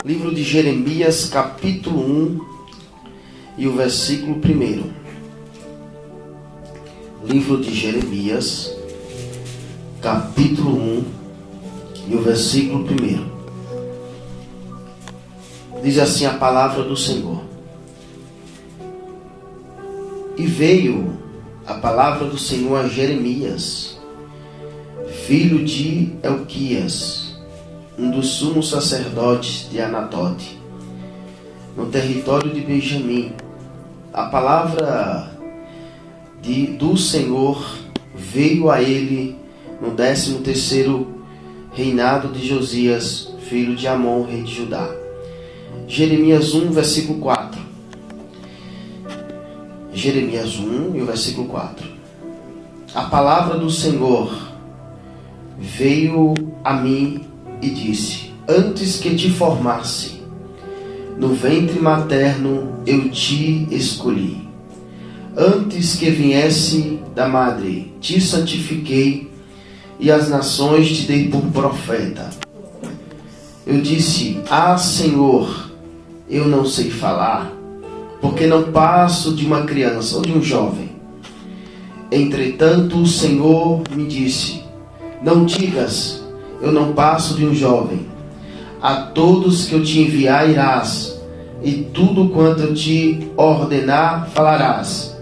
Livro de Jeremias, capítulo 1 e o versículo 1. Livro de Jeremias, capítulo 1 e o versículo 1. Diz assim a palavra do Senhor. E veio a palavra do Senhor a Jeremias, filho de Elquias, um dos sumos sacerdotes de Anatote, no território de Benjamim. A palavra do Senhor veio a ele no 13º reinado de Josias, filho de Amon, rei de Judá. Jeremias 1, versículo 4. Jeremias 1 e o versículo 4. A palavra do Senhor veio a mim e disse: antes que te formasse no ventre materno eu te escolhi. Antes que viesse da madre te santifiquei, e as nações te dei por profeta. Eu disse: ah, Senhor, eu não sei falar, porque não passo de uma criança ou de um jovem. Entretanto o Senhor me disse: não digas, eu não passo de um jovem. A todos que eu te enviar irás, e tudo quanto eu te ordenar falarás.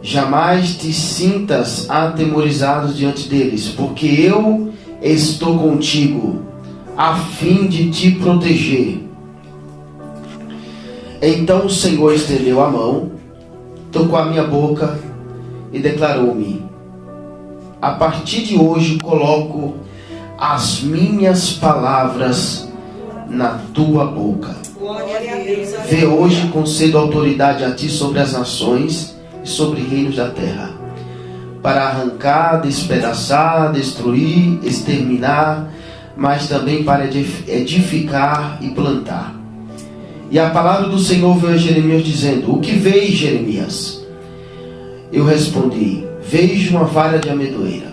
Jamais te sintas atemorizado diante deles, porque eu estou contigo, a fim de te proteger. Então o Senhor estendeu a mão, tocou a minha boca e declarou-me: a partir de hoje coloco as minhas palavras na tua boca. Vê hoje concedo autoridade a ti sobre as nações e sobre reinos da terra, para arrancar, despedaçar, destruir, exterminar, mas também para edificar e plantar. E a palavra do Senhor veio a Jeremias dizendo: o que vês, Jeremias? Eu respondi: vejo uma vara de amendoeira.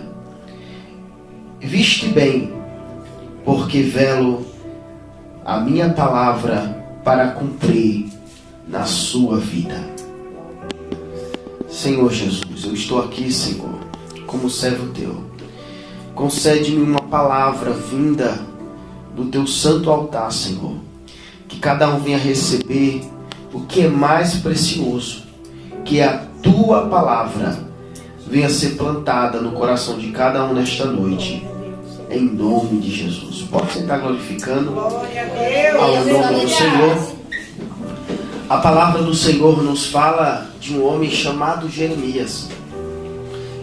Viste bem, porque velo a minha palavra para cumprir na sua vida. Senhor Jesus, eu estou aqui, Senhor, como servo teu. Concede-me uma palavra vinda do teu santo altar, Senhor. Que cada um venha receber o que é mais precioso, que é a tua palavra venha ser plantada no coração de cada um nesta noite, em nome de Jesus. Pode sentar glorificando ao nome do Senhor. A palavra do Senhor nos fala de um homem chamado Jeremias,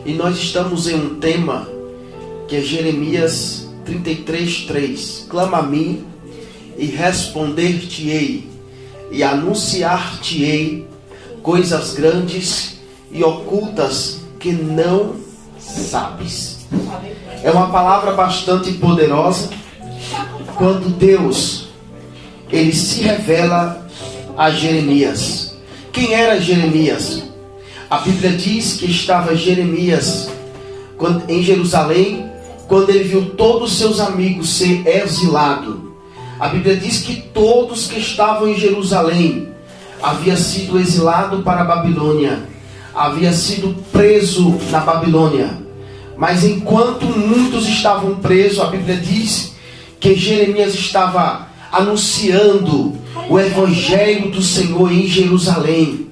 e nós estamos em um tema que é Jeremias 33:3. Clama a mim e responder-te-ei, e anunciar-te-ei coisas grandes e ocultas que não sabes. É uma palavra bastante poderosa quando Deus ele se revela a Jeremias. Quem era Jeremias? A Bíblia diz que estava Jeremias em Jerusalém quando ele viu todos os seus amigos ser exilados. A Bíblia diz que todos que estavam em Jerusalém haviam sido exilados para a Babilônia, havia sido preso na Babilônia. Mas enquanto muitos estavam presos, a Bíblia diz que Jeremias estava anunciando o Evangelho do Senhor em Jerusalém.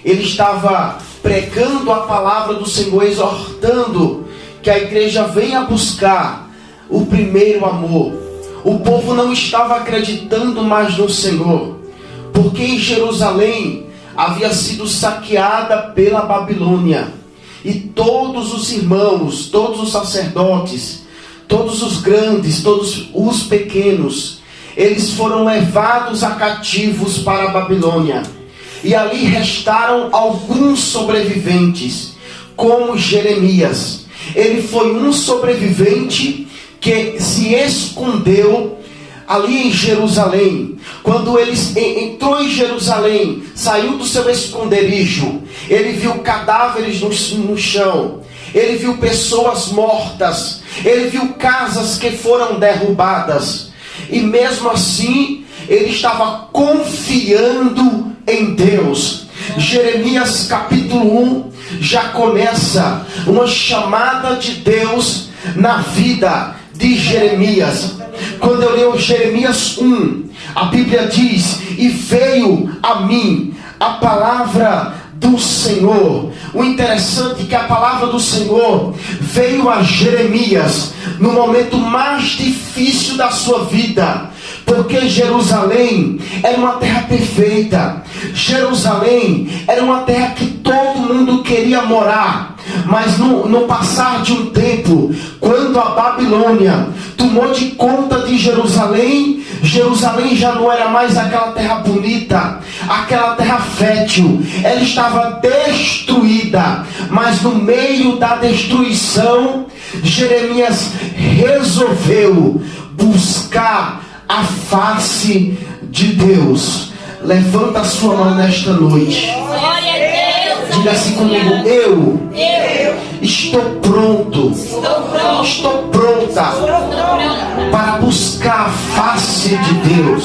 Ele estava pregando a palavra do Senhor, exortando que a igreja venha buscar o primeiro amor. O povo não estava acreditando mais no Senhor, porque em Jerusalém havia sido saqueada pela Babilônia. E todos os irmãos, todos os sacerdotes, todos os grandes, todos os pequenos, eles foram levados a cativos para a Babilônia. E ali restaram alguns sobreviventes, como Jeremias. Ele foi um sobrevivente que se escondeu ali em Jerusalém. Quando ele entrou em Jerusalém, saiu do seu esconderijo, ele viu cadáveres no chão, ele viu pessoas mortas, ele viu casas que foram derrubadas, e mesmo assim ele estava confiando em Deus. Jeremias capítulo 1 já começa uma chamada de Deus na vida de Jeremias. Quando eu leio Jeremias 1, a Bíblia diz: e veio a mim a palavra do Senhor. O interessante é que a palavra do Senhor veio a Jeremias no momento mais difícil da sua vida, porque Jerusalém era uma terra perfeita. Jerusalém era uma terra que todo mundo queria morar. Mas no passar de um tempo, quando a Babilônia tomou de conta de Jerusalém, Jerusalém já não era mais aquela terra bonita, aquela terra fértil. Ela estava destruída. Mas no meio da destruição, Jeremias resolveu buscar a face de Deus. Levanta a sua mão nesta noite. Glória a Deus. Diga assim comigo: eu estou pronto. Estou pronta para buscar a face de Deus.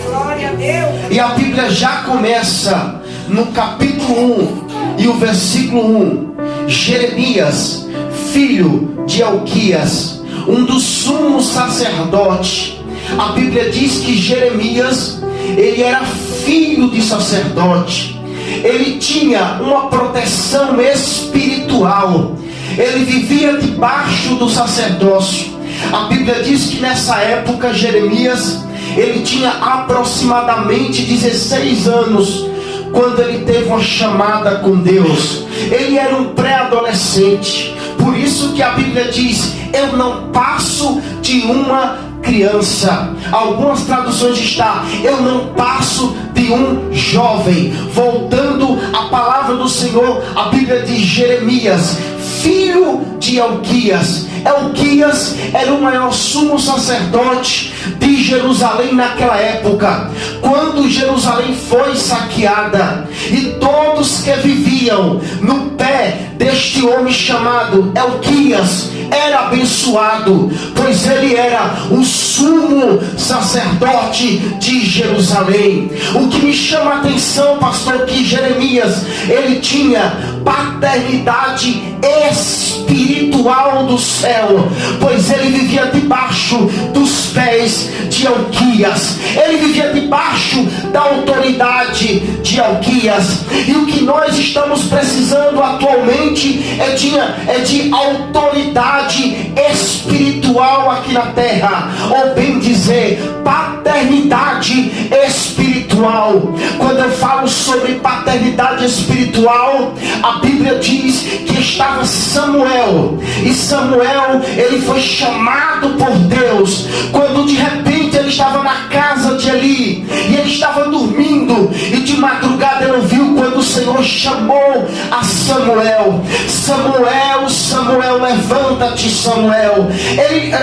Glória a Deus. E a Bíblia já começa no capítulo 1 e o versículo 1. Jeremias, filho de Elquias, um dos sumos sacerdotes. A Bíblia diz que Jeremias, ele era filho de sacerdote. Ele tinha uma proteção espiritual. Ele vivia debaixo do sacerdócio. A Bíblia diz que nessa época Jeremias, ele tinha aproximadamente 16 anos quando ele teve uma chamada com Deus. Ele era um pré-adolescente. Por isso que a Bíblia diz: eu não passo de uma criança. Algumas traduções está: eu não passo de um jovem. Voltando à palavra do Senhor, a Bíblia diz: Jeremias, filho de Elquias. Elquias era o maior sumo sacerdote de Jerusalém naquela época, quando Jerusalém foi saqueada, e todos que viviam no pé deste homem chamado Elquias era abençoado, pois ele era o sumo sacerdote de Jerusalém. O que me chama a atenção, pastor, que Jeremias, ele tinha paternidade espiritual do céu, pois ele vivia debaixo dos pés de Elquias. Ele vivia debaixo da autoridade de Elquias. E o que nós estamos precisando atualmente é de autoridade espiritual aqui na terra, ou bem dizer, paternidade espiritual. Quando eu falo sobre paternidade espiritual, a Bíblia diz que estava Samuel, e Samuel, ele foi chamado por Deus quando de repente ele estava na casa de Eli, e ele estava dormindo, e de madrugada ele ouviu quando o Senhor chamou a Samuel: Samuel, Samuel, levanta-te, Samuel.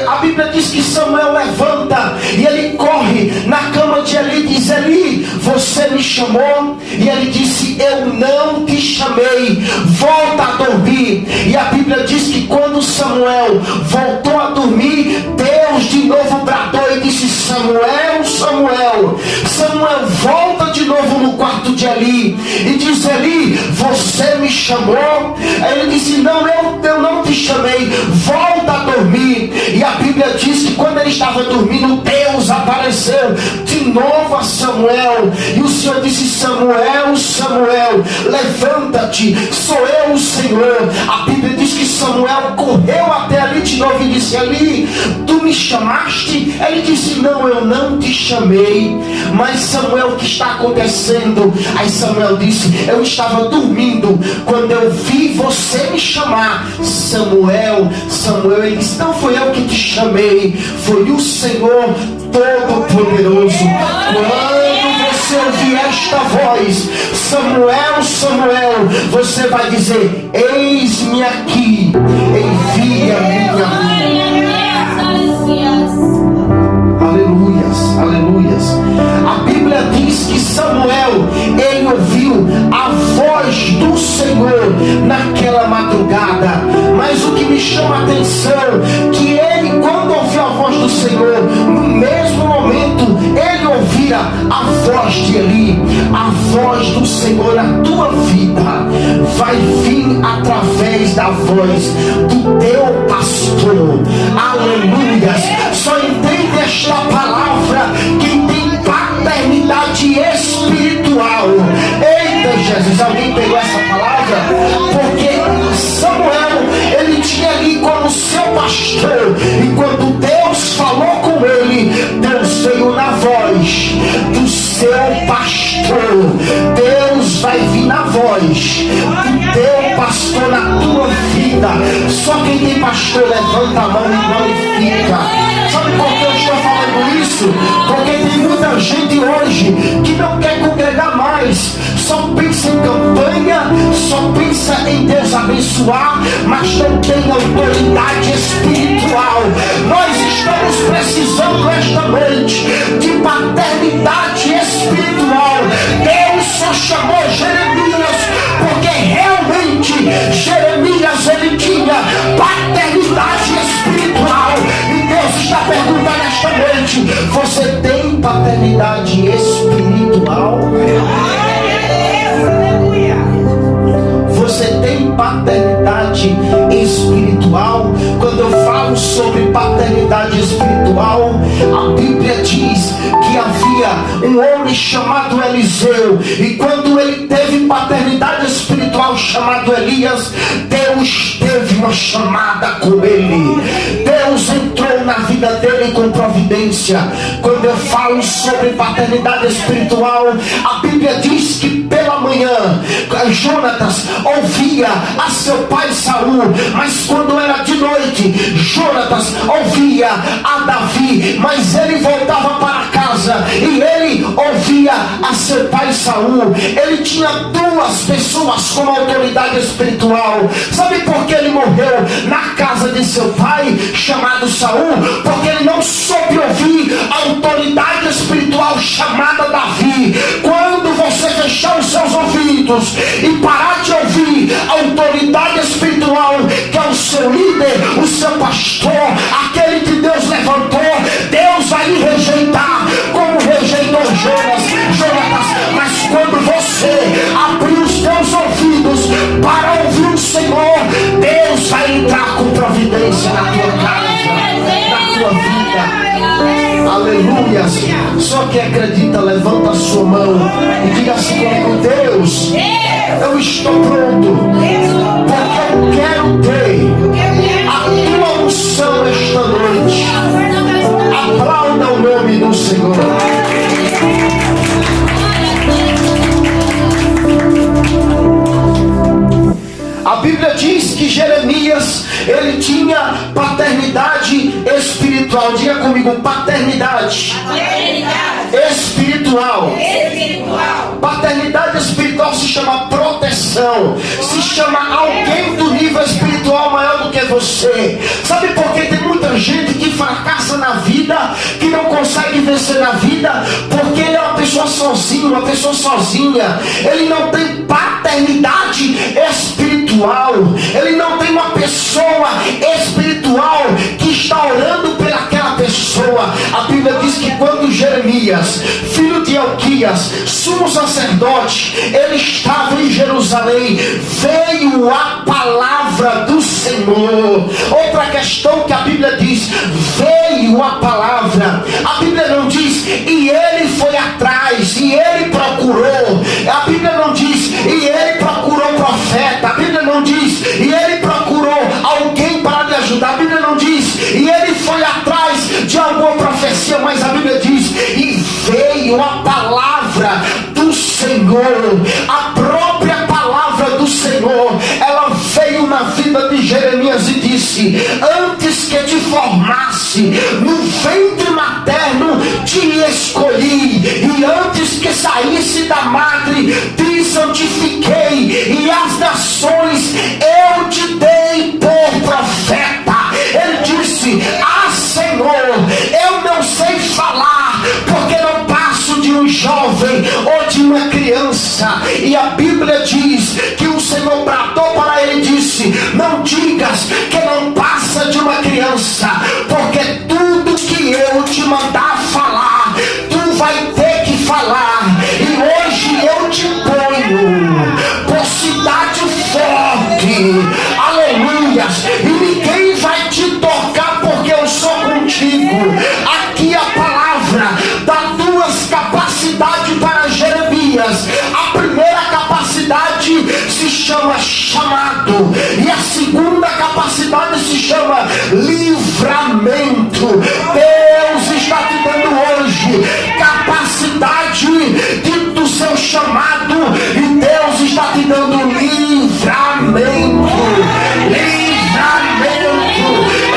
A Bíblia diz que Samuel levanta, e ele corre na cama de Eli e diz: Eli, você me chamou? E ele disse: eu não te chamei, volta a dormir. E a Bíblia diz que quando Samuel voltou a dormir, Deus de novo bradou e disse: Samuel, Samuel. Samuel volta de novo no quarto de Eli e diz: Eli, você me chamou? Aí ele disse: não, eu não te chamei, volta a dormir. E a Bíblia diz que quando ele estava dormindo, Deus apareceu de novo a Samuel, e o Senhor disse: Samuel, Samuel, levanta-te, sou eu o Senhor. A Bíblia diz que Samuel correu até ali de novo e disse: Eli, tu me chamaste? Ele disse: não, eu não te chamei. Mas Samuel, o que está acontecendo? Aí Samuel disse: eu estava dormindo quando eu vi você me chamar. Samuel, Samuel. Ele disse: não foi eu que te chamei, foi o Senhor Todo-Poderoso. Quando você ouvir esta voz: Samuel, Samuel, você vai dizer: eis-me aqui, envia-me a mim. Aleluias, aleluias. A Bíblia diz que Samuel, ele ouviu a voz do Senhor naquela madrugada. Mas o que me chama a atenção, que ele, quando ouviu a voz do Senhor, no mesmo momento, ele ouviu voz do teu pastor. Aleluias. Só entende esta palavra quem tem paternidade espiritual. Eita Jesus, alguém pegou essa palavra? Porque Samuel, ele tinha ali como seu pastor, e quando Deus falou com ele, Deus veio na voz do seu pastor. Deus vai vir na voz do teu pastor na tua vida. Só quem tem pastor levanta a mão e glorifica. Sabe por que eu estou falando isso? Porque tem muita gente hoje que não quer congregar mais, só pensa em campanha, só pensa em Deus abençoar, mas não tem autoridade espiritual. Nós estamos precisando esta noite de paternidade espiritual. Deus só chamou Jeremias porque realmente Jeremias ele tinha paternidade espiritual. E Deus está perguntando esta noite: você tem paternidade espiritual? Você tem paternidade espiritual? Quando eu falo sobre paternidade espiritual, a Bíblia diz que havia um homem chamado Eliseu, e quando ele teve paternidade espiritual chamado Elias, Deus teve uma chamada com ele. Deus entrou na vida dele com providência. Quando eu falo sobre paternidade espiritual, a Bíblia diz que pela manhã Jonatas ouvia a seu pai Saul, mas quando era de noite Jonatas ouvia a Davi, mas ele voltava para casa e ele ouvia a seu pai Saul. Ele tinha duas pessoas como autoridade espiritual. Sabe por que ele morreu na casa de seu pai chamado Saul? Porque ele não soube ouvir a autoridade espiritual chamada Davi. Quando você fechar os seus ouvidos e parar de ouvir a autoridade espiritual, que é o seu líder, o seu pastor, aquele que Deus levantou, Deus vai lhe rejeitar como rejeitou Jonatas. Mas quando você abrir os teus ouvidos para ouvir o Senhor, Deus vai entrar com providência na tua casa, na tua vida. Aleluia. Só quem acredita, levanta a sua mão e diga assim comigo: Deus, eu estou pronto, porque eu quero ter a tua unção esta noite. Aplauda o nome do Senhor. A Bíblia diz que Jeremias, ele tinha paternidade espiritual. Diga comigo: paternidade espiritual. Paternidade espiritual se chama proteção, se chama alguém do nível espiritual maior do que você. Sabe por que tem muita gente que fracassa na vida, que não consegue vencer na vida? Porque ele é uma pessoa sozinha. Ele não tem paternidade espiritual. Ele não tem uma pessoa espiritual que está orando pelaquela pessoa. A Bíblia diz que quando Jeremias, filho de Elquias, sumo sacerdote, ele estava em Jerusalém, veio a palavra do Senhor. Outra questão que a Bíblia diz: veio a palavra. A Bíblia não diz e ele foi atrás, e ele procurou. A Bíblia não diz e ele procurou profeta. A Bíblia não diz e ele procurou alguém para lhe ajudar. A Bíblia não diz e ele foi atrás de alguma profecia, mas a Bíblia diz e veio a palavra do Senhor. A própria palavra do Senhor, ela veio na vida de Jeremias e disse: antes que te formasse no ventre materno te escolhi, e antes que saísse da madre te santifiquei, e as nações eu te dei por profeta. Ele disse: ah Senhor, eu não sei falar, porque não passo de um jovem ou de uma criança. E a Bíblia diz que o Senhor bradou para ele e disse: não digas que não passa de uma criança, porque tudo que eu te mandar falar, tu vai ter que falar. E hoje eu te ponho por cidade forte. Aleluia. Jeremias, a primeira capacidade se chama chamado, e a segunda capacidade se chama livramento. Deus está te dando hoje capacidade do seu chamado, e Deus está te dando livramento.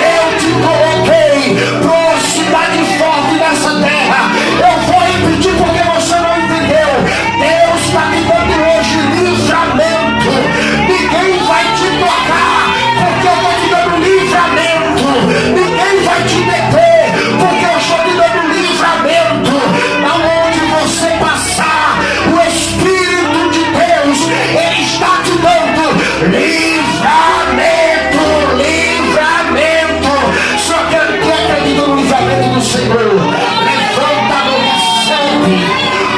Eu te coloquei por cidade forte nessa terra. Eu vou repetir porque você não entendeu. Deus está te dando hoje livramento. Ninguém vai te tocar porque eu estou te dando livramento. Ninguém vai te deter porque eu estou te dando livramento. Aonde você passar, o Espírito de Deus, Ele está te dando livramento. Só que quem acredita no livramento do Senhor, levanta a mão e recebe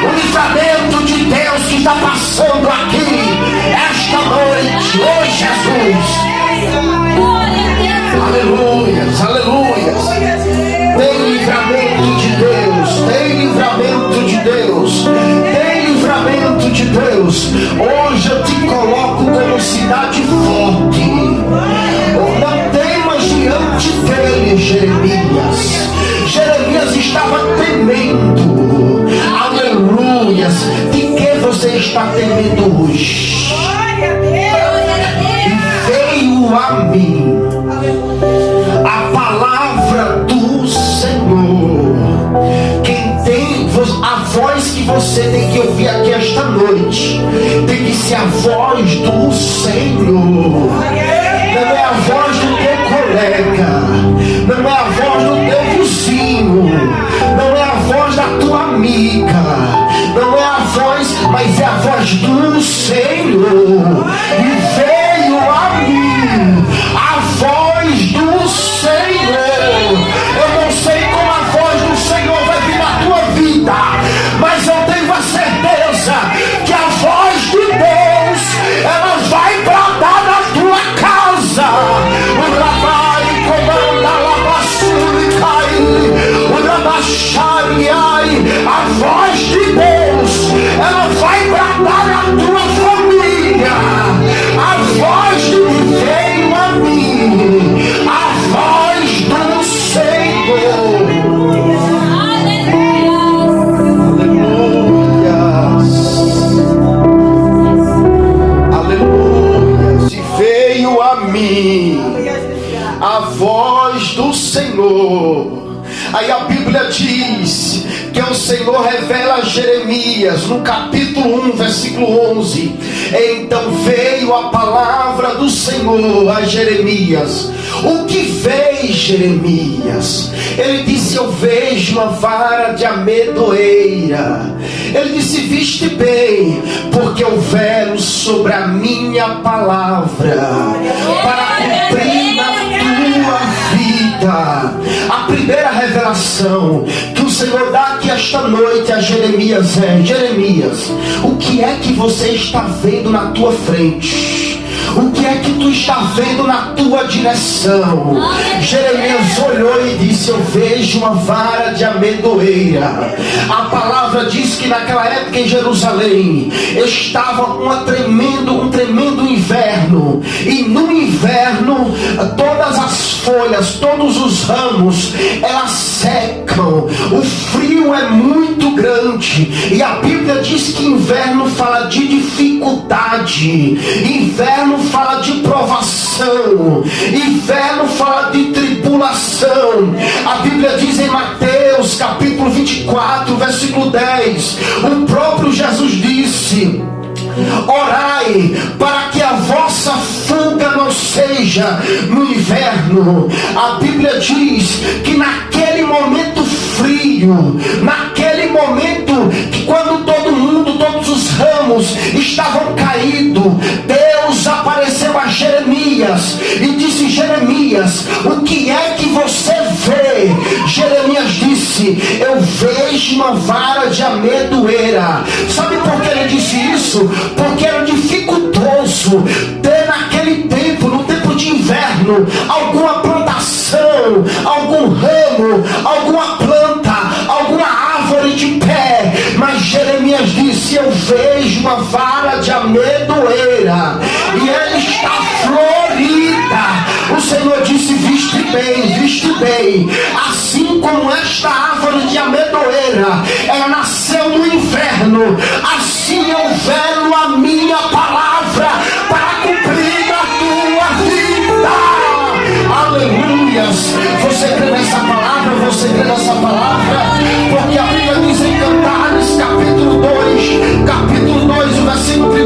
o livramento de Deus que está passando aqui esta noite. Oh Jesus, aleluias, aleluias. Tem livramento de Deus, tem livramento de Deus, tem livramento de Deus. Hoje eu te coloco como cidade forte. Não temas diante dele, Jeremias. Jeremias estava temendo. Aleluias. De que você está temendo hoje? E veio a mim a palavra do Senhor. Quem tem a voz que você tem que ouvir aqui esta noite tem que ser a voz do Senhor. Não é a voz do teu colega, não é a voz do teu vizinho, não é a voz da tua amiga, não é a voz, mas é a voz do Senhor. E veio a mim a voz do Senhor. Eu não sei como a voz do Senhor vai vir na tua vida, mas eu tenho a certeza que a voz de Deus, ela vai bradar na tua casa. O Rabai comanda Labassuri cai, o Rabachariai. A voz de Deus, ela vai bradar na tua família. A voz de veio a mim, a voz do Senhor. Aleluias. E veio a mim a voz do Senhor. Aí a Bíblia diz que o Senhor revela a Jeremias no capítulo 1, versículo 11. Então veio a palavra do Senhor a Jeremias. O que vês, Jeremias? Ele disse: eu vejo uma vara de amendoeira. Ele disse: viste bem, porque eu velo sobre a minha palavra para cumprir na tua vida. A primeira revelação que o Senhor dá aqui esta noite a Jeremias é: Jeremias, o que é que você está vendo na tua frente? O que é que tu está vendo na tua direção? Jeremias olhou e disse: eu vejo uma vara de amendoeira. A palavra diz que naquela época em Jerusalém estava um tremendo inverno. E no inverno todas as folhas, todos os ramos, elas secam. O frio é muito grande. E a Bíblia diz que inverno fala de dificuldade. Inverno fala de provação, inverno fala de tribulação. A Bíblia diz em Mateus capítulo 24, versículo 10, o próprio Jesus disse: orai para que a vossa fuga não seja no inverno. A Bíblia diz que naquele momento frio, naquele momento que quando todo mundo, todos os ramos estavam caídos, Deus apareceu a Jeremias e disse: Jeremias, o que é que você vê? Jeremias disse: eu vejo uma vara de amendoeira. Sabe por que ele disse isso? Porque era dificultoso ter naquele tempo, no tempo de inverno, alguma plantação, algum ramo, alguma planta, alguma árvore de pé. Mas Jeremias disse: eu vejo viste bem. Assim como esta árvore de amendoeira, ela nasceu no inverno, assim eu velo a minha palavra para cumprir a tua vida. Aleluias. Você crê nessa palavra? Você crê nessa palavra? Porque a Bíblia diz em Cantares, capítulo 2, o versículo 1,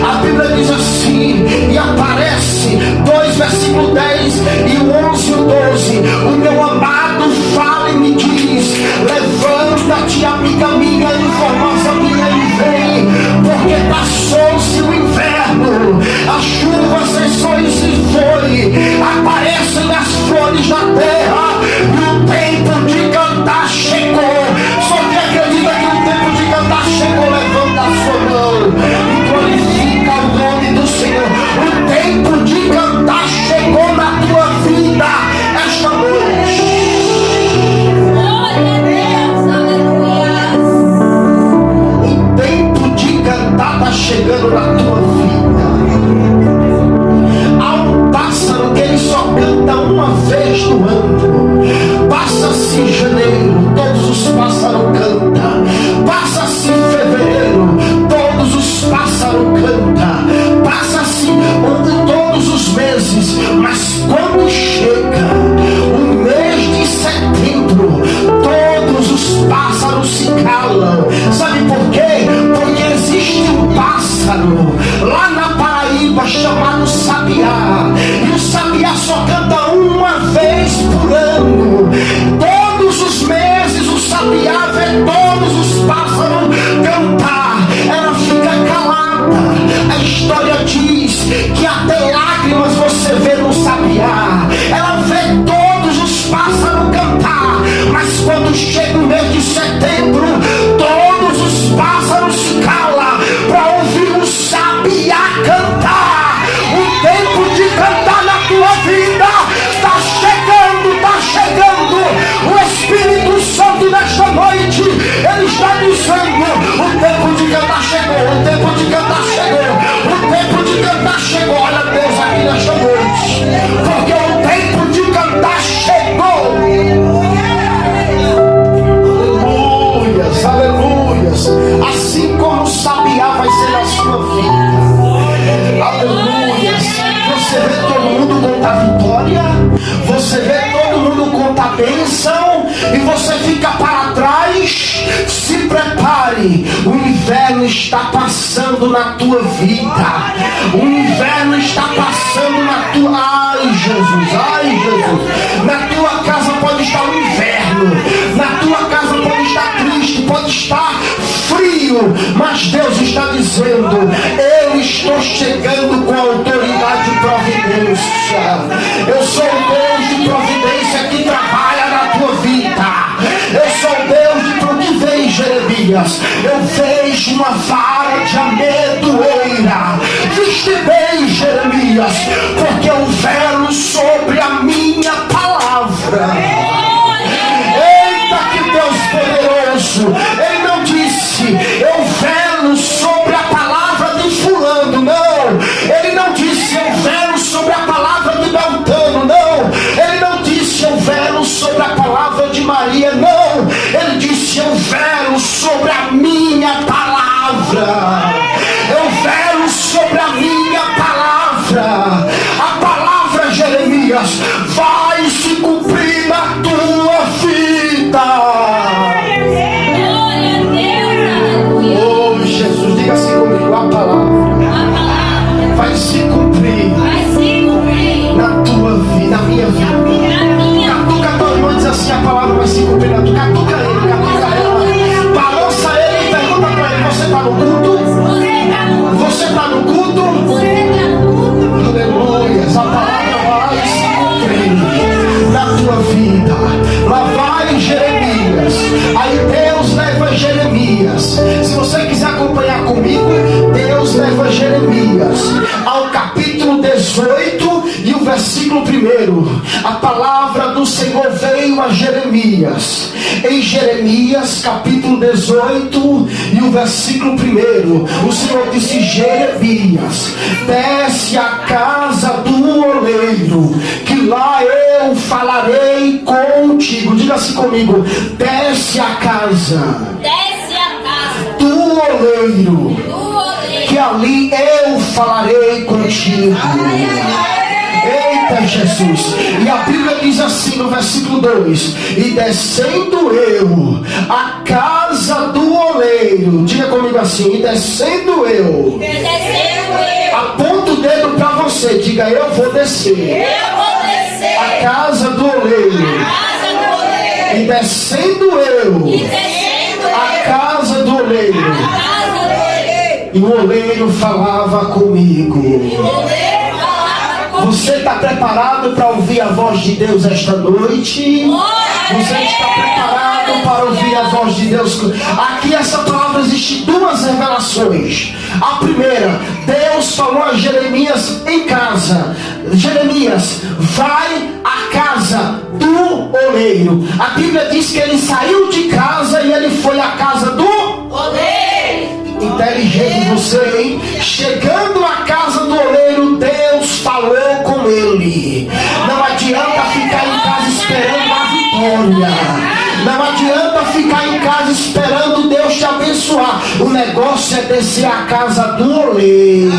a Bíblia diz assim, e aparece 2, versículo 10 e o 11 e o 12. O meu amado fala e me diz: levanta-te, amiga minha, formosa minha, e vem, porque passou-se o inverno, a chuva cessou e se foi, aparecem as flores da terra, e o tempo de cantar chegou. Só que acredita que o tempo de cantar chegou, levanta a sua mão e glorifica o nome do Senhor. O tempo de cantar chegou na tua vida esta noite. Glória a Deus, aleluia. O tempo de cantar está chegando na tua vida. Há um pássaro que ele só canta uma vez no ano. Passa-se janeiro, todos os pássaros cantam. Passa-se fevereiro, todos os pássaros cantam. Passa-se todos os meses, mas quando chega o mês de setembro, todos os pássaros se calam. Sabe por quê? Porque existe um pássaro lá na Paraíba chamado sabiá, e o sabiá só canta uma vez por ano. Todos os meses o sabiá vê todos os pássaros cantar, ela fica calada. A história diz que até lágrimas você vê no sabiá. Ela vê todos os pássaros cantar, mas quando chega o mês de setembro, todos os pássaros se calam para ouvir o sabiá cantar. O tempo de cantar na tua vida está chegando, está chegando. O Espírito Santo nesta noite, ele está dizendo: o tempo de cantar chegou, o tempo de cantar chegou, o tempo de cantar chegou. Olha Deus aqui nesta noite, porque o tempo de cantar chegou. Aleluias, aleluias. Assim como o sabiá vai ser na sua vida. Aleluias. Você vê todo mundo contar vitória, você vê todo mundo contar bênção, e você fica para trás. Se prepare, o inverno está passando na tua vida. O inverno está passando na tua... Ai Jesus, na tua casa pode estar o inverno, na tua casa pode estar triste, pode estar frio, mas Deus está dizendo: eu estou chegando com autoridade e providência. Eu sou o Deus de providência que trabalha na tua vida. Eu sou o Deus de providência. Jeremias, eu vejo uma vara de amendoeira. Viste bem, Jeremias, porque eu velo sobre a minha palavra. Eita, que Deus poderoso! Ele não disse: eu velo sobre a palavra de fulano, não. Ele não disse: eu velo sobre a palavra de Beltrano, não. Ele não disse: eu velo sobre a palavra de Maria, não. Ele disse: eu velo sobre a minha palavra. Eu velo sobre a minha palavra. A palavra, Jeremias, vai se cumprir na tua vida. Glória a Deus, aleluia. Oh Jesus, diga assim comigo: a palavra vai se cumprir na tua vida, na minha vida. Catuca teu irmão e diz assim: a palavra vai se cumprir na tua vida. Catuca ele, catuca ela. Balança ele e pergunta para ele: você está no culto? Você está no culto? Aleluia. A palavra vai se cumprir na tua vida. Lá vai Jeremias. Aí Deus leva Jeremias. Se você quiser acompanhar comigo, Deus leva Jeremias ao capítulo 18 e o versículo 1. A palavra do Senhor veio a Jeremias. Em Jeremias capítulo 18 e o versículo 1, o Senhor disse: Jeremias, desce à casa do oleiro que lá eu falarei contigo. Diga assim comigo: desce a casa do oleiro, que ali eu falarei contigo. Eita Jesus! E a Bíblia diz assim no versículo 2: e descendo eu a casa do oleiro, diga comigo assim: e descendo eu, aponta o dedo para você, diga: eu vou descer a casa do oleiro, e descendo eu a casa do oleiro, e o oleiro falava comigo. Você está preparado para ouvir a voz de Deus esta noite? Você está preparado para ouvir a voz de Deus? Aqui essa palavra existe duas revelações. A primeira, Deus falou a Jeremias em casa: Jeremias, vai à casa do oleiro. A Bíblia diz que ele saiu de casa e ele foi à casa do oleiro. Inteligente você, hein? Chegando à casa do oleiro, Deus falou com ele. Não adianta ficar em casa esperando a vitória. Não adianta ficar em casa esperando Deus te abençoar. O negócio é descer à casa do oleiro.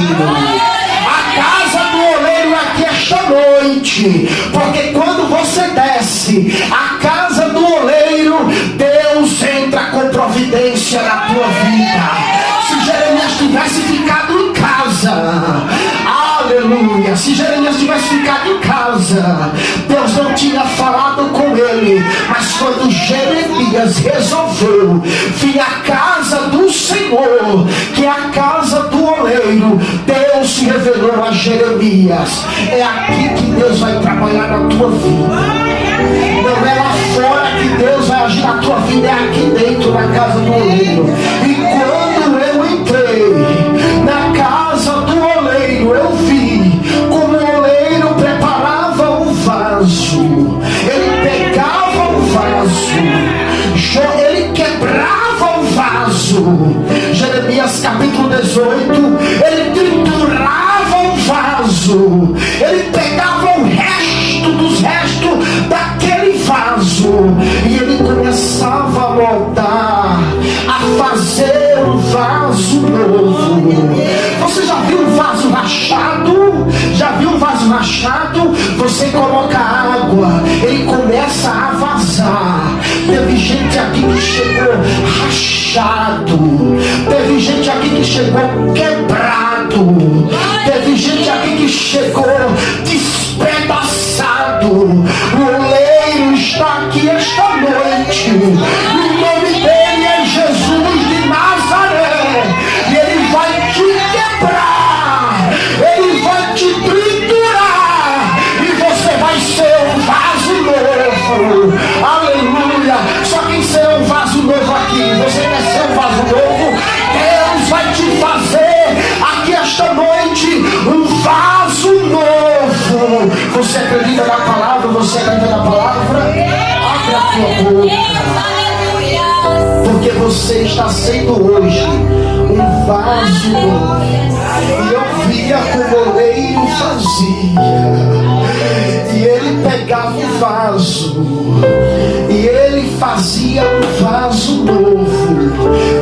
A casa do oleiro aqui esta noite. Porque quando você desce a casa do oleiro, Deus entra com providência na tua vida. Se Jeremias tivesse ficado em casa, aleluia, se Jeremias tivesse ficado em casa, Deus não tinha falado com ele. Mas quando Jeremias resolveu vir à casa do Senhor, que é a casa do oleiro, Deus se revelou a Jeremias: é aqui que Deus vai trabalhar na tua vida. Não é lá fora que Deus vai agir na tua vida, é aqui dentro, na casa do oleiro. E quando eu entrei na casa do oleiro, eu vi como o oleiro preparava o vaso. Ele pegava o vaso, ele quebrava o vaso. Jeremias capítulo 18, ele triturava o vaso. Ele pegava o resto dos restos daquele vaso e ele começava a moldar, a fazer um vaso novo. Você já viu um vaso rachado? Já viu um vaso rachado? Você coloca água, ele começa a vazar. Teve gente aqui que chegou rachado. Teve gente aqui que chegou quebrado. Teve gente aqui que chegou despedaçado. O oleiro está aqui esta noite. O nome dele é Jesus de Nazaré. E ele vai te quebrar. Ele vai te triturar. E você vai ser um vaso novo. Aleluia. Só quem ser um vaso novo aqui. Você quer ser um vaso novo? Deus vai te fazer aqui esta noite um vaso novo. Você acredita na palavra? Você acredita na palavra? Abre a tua boca. Porque você está sendo hoje um vaso novo. E eu via como o oleiro fazia. E ele pegava o vaso e ele fazia um vaso novo.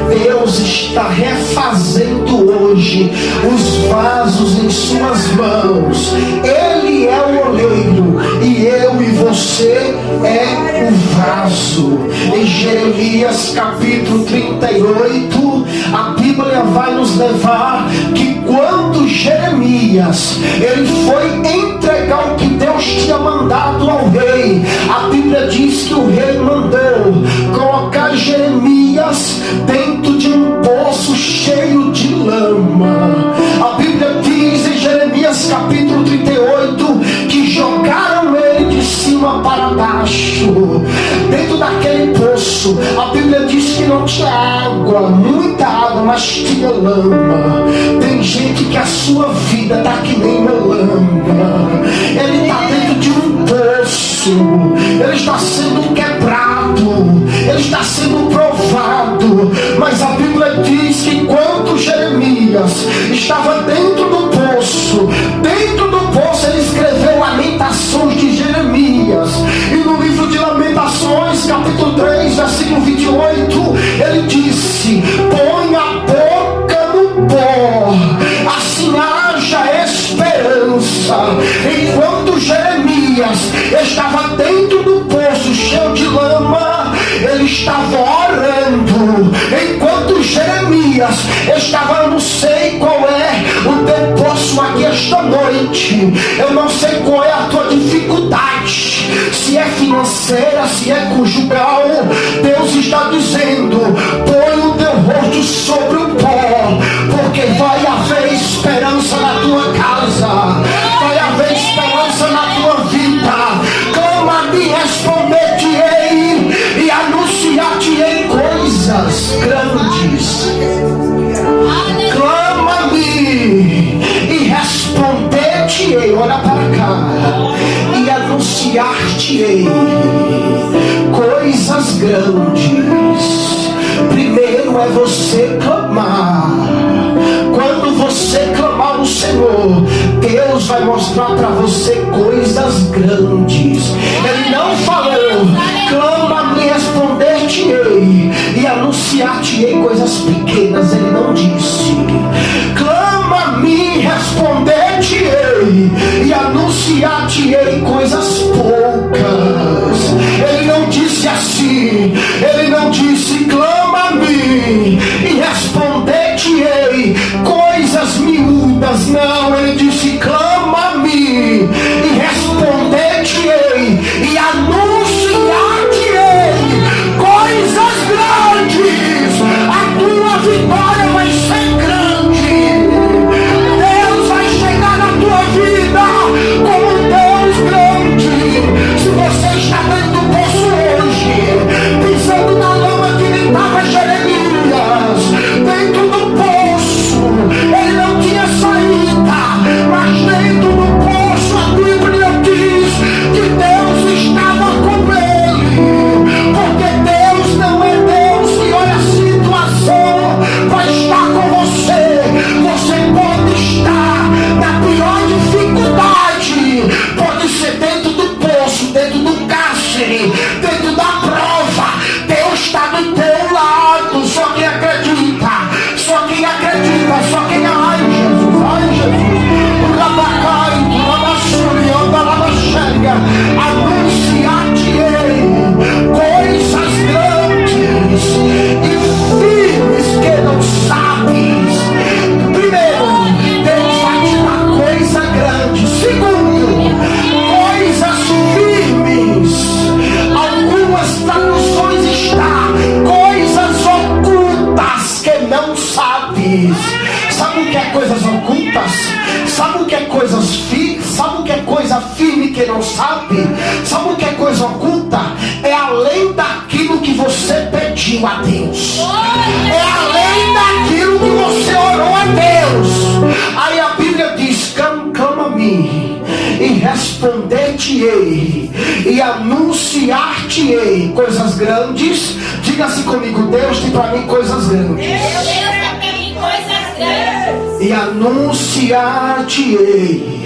Deus está refazendo hoje os vasos em suas mãos. Ele é o oleiro e eu e você é o vaso. Em Jeremias capítulo 38, a Bíblia vai nos levar que quando Jeremias ele foi entregar o que Deus tinha mandado ao rei, a Bíblia diz que o rei mandou colocar Jeremias dentro de um poço cheio de lama. A Bíblia diz em Jeremias capítulo 38 que jogaram ele de cima para baixo, dentro daquele poço. A Bíblia diz que não tinha água, muita água, mas tinha lama. Tem gente que a sua vida está que nem uma lama. Ele está dentro de um poço, ele está sendo quebrado, ele está sendo provado. Mas a Bíblia diz que quando Jeremias estava dentro do poço ele escreveu Lamentações de Jeremias. Jeremias estava, eu não sei qual é o teu poço aqui esta noite, eu não sei qual é a tua dificuldade, se é financeira, se é conjugal. Deus está dizendo: põe o teu rosto sobre o pó, porque vai haver esperança na tua casa, vai haver esperança na tua vida. Clama-me, responder-te-ei e anunciar-te-ei coisas grandes. Clama-me e responder-te-ei, olha para cá, e anunciar-te-ei coisas grandes. Primeiro é você clamar. Quando você clamar o Senhor, Deus vai mostrar para você coisas grandes. Ele não falou: clama-me, responder-te-ei e anunciar-te-ei coisas pequenas. Ele não disse: clama-me, responder-te-ei e anunciar-te-ei coisas poucas. Ele não disse assim. Ele não disse: clama-me e responder-te-ei coisas miúdas. Não, ele disse: clama-me e responder-te-ei e anunciar-te-ei coisas grandes. A tua vitória vai ser grande. Deus vai chegar na tua vida como um Deus grande. Se você está dentro do poço hoje, pisando na lama que nem estava Jeremias, dentro do poço, ele não tinha saída, mas dentro do poço a Bíblia diz que Deus estava com ele, porque Deus não é Deus que olha a situação, vai estar com você. Você pode estar na pior dificuldade, pode ser dentro do poço, dentro do cárcere, dentro da prova. Deus está do teu lado. Só quem acredita, só quem acredita, só quem ai Jesus, ai Jesus, o Rabacai, o Rabassuri, o Dalabaxéria, anunciar-te-ei coisas grandes e firmes que não sabes. Primeiro, Deus vai te dar coisa grande. Segundo, coisas firmes. Algumas traduções está coisas ocultas que não sabes. Sabe o que é coisas ocultas? Sabe o que é coisas firmes? Sabe o que é coisa firme que não sabe? Sabe o que é coisa oculta? É além daquilo que você pediu a Deus. É além daquilo que você orou a Deus. Aí a Bíblia diz: clama-me e responder-te-ei e anunciar-te-ei coisas grandes. Diga-se comigo: Deus tem para mim coisas grandes. Deus tem para mim coisas grandes. E anunciar-te-ei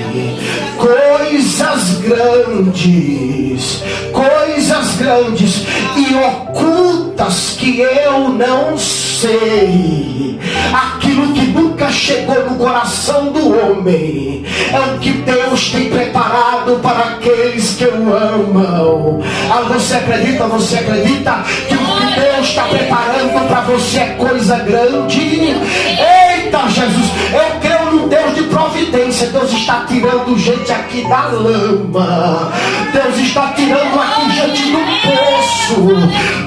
coisas grandes, coisas grandes e ocultas que eu não sei. Aquilo que nunca chegou no coração do homem é o que Deus tem preparado para aqueles que o amam. Ah, você acredita? Você acredita que o que Deus está preparando para você é coisa grande? Eita Jesus, eu creio num Deus de providência. Deus está tirando gente aqui da lama, Deus está tirando aqui gente do poço,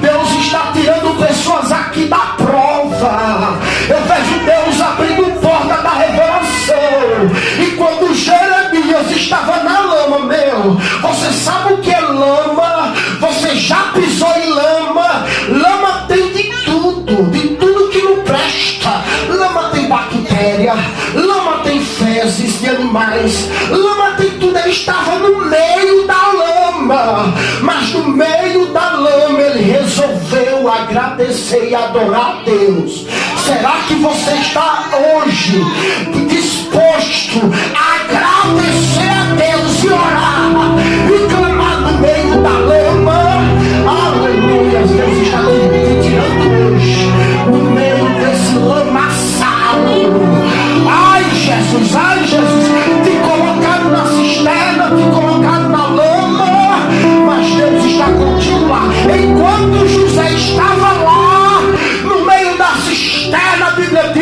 Deus está tirando pessoas aqui da prova. Eu vejo Deus abrindo porta da revelação. E quando Jeremias estava na lama, meu, você sabe o que é lama? Você já pisou em lama? Lama tem de tudo que não presta. Lama tem bactéria, lama tem fezes de animais, lama tem tudo. Ele estava no meio da lama, mas no meio da lama ele resolveu agradecer e adorar a Deus. Será que você está hoje disposto a agradecer a Deus e orar e clamar no meio da lama? Aleluia, Deus está te tirando hoje no meio desse lamaçal. Ai Jesus, te colocaram na cisterna, te colocaram na lama, mas Deus está contigo lá. Enquanto José estava lá no meio da cisterna, a Bíblia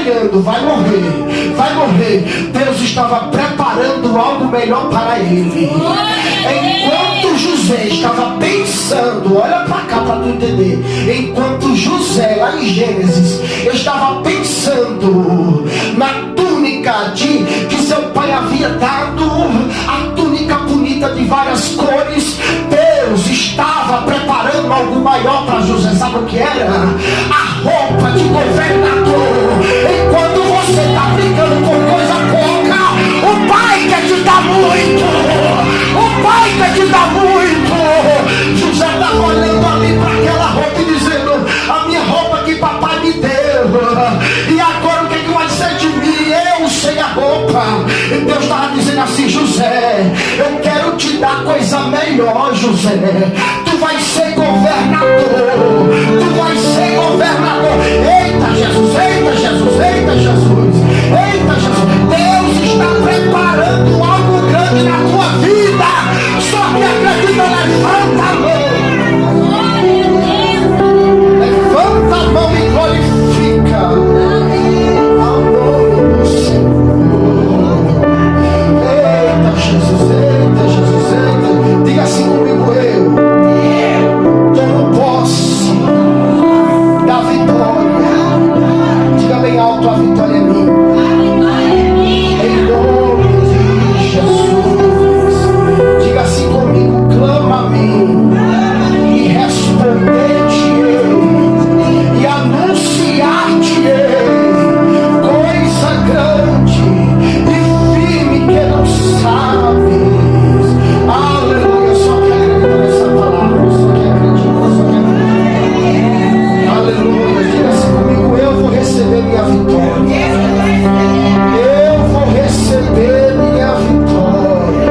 trabalhando, vai morrer, vai morrer. Deus estava preparando algo melhor para ele. Enquanto José estava pensando, olha para cá para tu entender. Enquanto José, lá em Gênesis, estava pensando na túnica que seu pai havia dado, a túnica bonita de várias cores, Deus estava preparando algo maior para José. Sabe o que era? A roupa de governador. Enquanto você está brincando por coisa pouca, o pai quer te dar muito. O pai quer te dar muito. José estava olhando ali para aquela roupa e dizendo: a minha roupa que papai me deu, e agora o que vai ser de mim? Eu sei a roupa. E Deus estava dizendo assim: José, eu quero te dar coisa melhor, José. Tu vai ser governador. Tu vai ser governador. Eita Jesus, eita Jesus, eita Jesus, eita Jesus. Deus está preparando algo grande na tua vida. Só que acredita, levanta a mão. Levanta a mão e glorifica ao nome do Senhor. Eita Jesus, eita Jesus, eita. Diga assim comigo: eu tomo posse da vitória. Diga bem alto: a vitória é minha. Em nome de Jesus. Diga assim comigo: clama a mim e responder-te-ei e anunciar-te-ei coisa grande e firme que não sabes. Aleluia. Só que acredita nessa palavra. Só que acredita, só que acredita. Aleluia. Diga assim comigo: eu vou receber minha vitória. Eu vou receber minha vitória.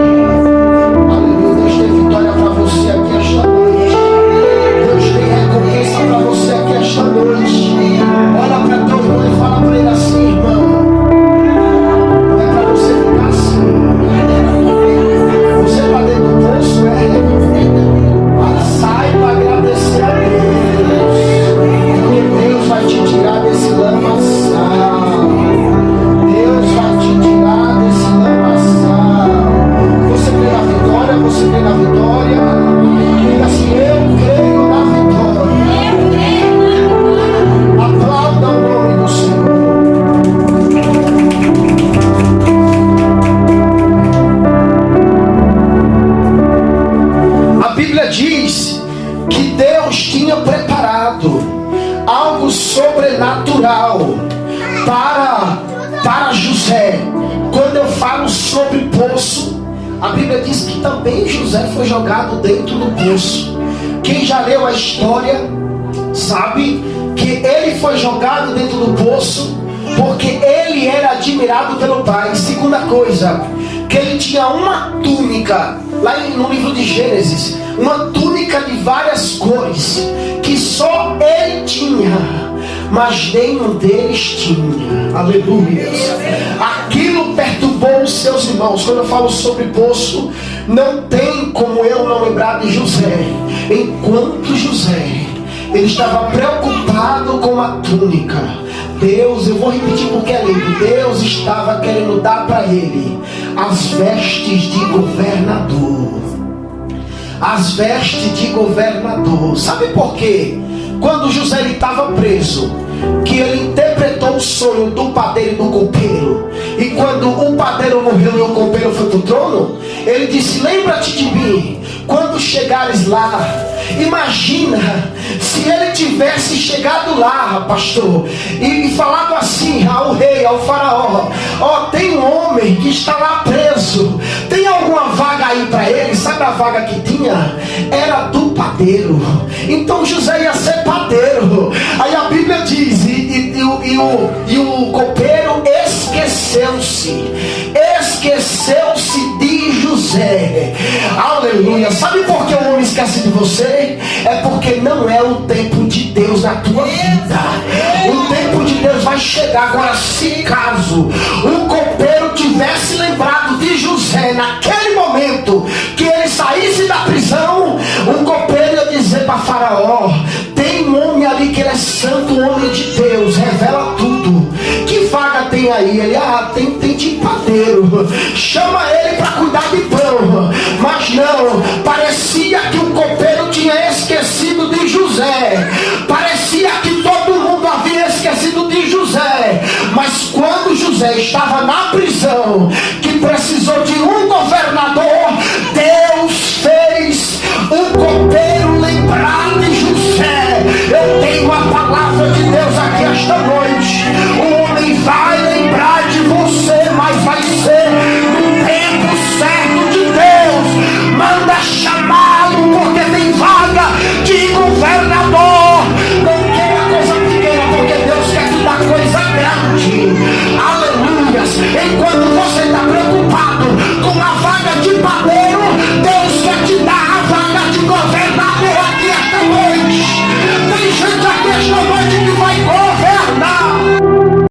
Aleluia. Deus tem vitória para você aqui esta noite. Deus tem recompensa para você aqui esta noite. Olha para teu irmão e fala para ele assim: irmão, não é para você ficar assim. Você está dentro do poço, mas saiba agradecer a Deus, porque Deus vai te tirar desse lamaçal. Deus vai te tirar desse lamaçal. Você crê na vitória? Você crê na vitória? Diga assim: eu creio na vitória. Aplauda o nome do Senhor. A Bíblia diz que Deus tinha preparado algo sobrenatural para José. Quando eu falo sobre poço, a Bíblia diz que também José foi jogado dentro do poço. Quem já leu a história sabe que ele foi jogado dentro do poço porque ele era admirado pelo pai. Segunda coisa, que ele tinha uma túnica, lá no livro de Gênesis, uma túnica de várias cores, que só ele tinha, mas nenhum deles tinha. Aleluia. Aquilo perturbou os seus irmãos. Quando eu falo sobre poço, não tem como eu não lembrar de José. Enquanto José, ele estava preocupado com a túnica, Deus, eu vou repetir porque é lindo, Deus estava querendo dar para ele as vestes de governador. As vestes de governador. Sabe por quê? Quando José estava preso, que ele interpretou o sonho do padeiro e do copeiro, e quando o padeiro morreu e o copeiro foi para o trono, ele disse: lembra-te de mim quando chegares lá. Imagina se ele tivesse chegado lá, pastor, e falado assim ao rei, ao faraó: ó, tem um homem que está lá preso, tem alguma vaga aí para ele? Sabe a vaga que tinha? Era do padeiro. Então José ia ser padeiro. Aí a Bíblia diz, e o copeiro esqueceu-se de José. Aleluia. Sabe por que o homem esquece de você? É porque não é o tempo de Deus na tua vida. O tempo de Deus vai chegar. Agora, se caso o copeiro tivesse lembrado de José naquele momento que ele saísse da prisão, o copeiro ia dizer para Faraó: tem um homem ali que ele é santo, um homem de Deus, revela tudo. Que alguém aí. Ele, tem tipadeiro, chama ele para cuidar de pão. Mas não, parecia que o copeiro tinha esquecido de José. Parecia que todo mundo havia esquecido de José. Mas quando José estava na prisão, que precisou de um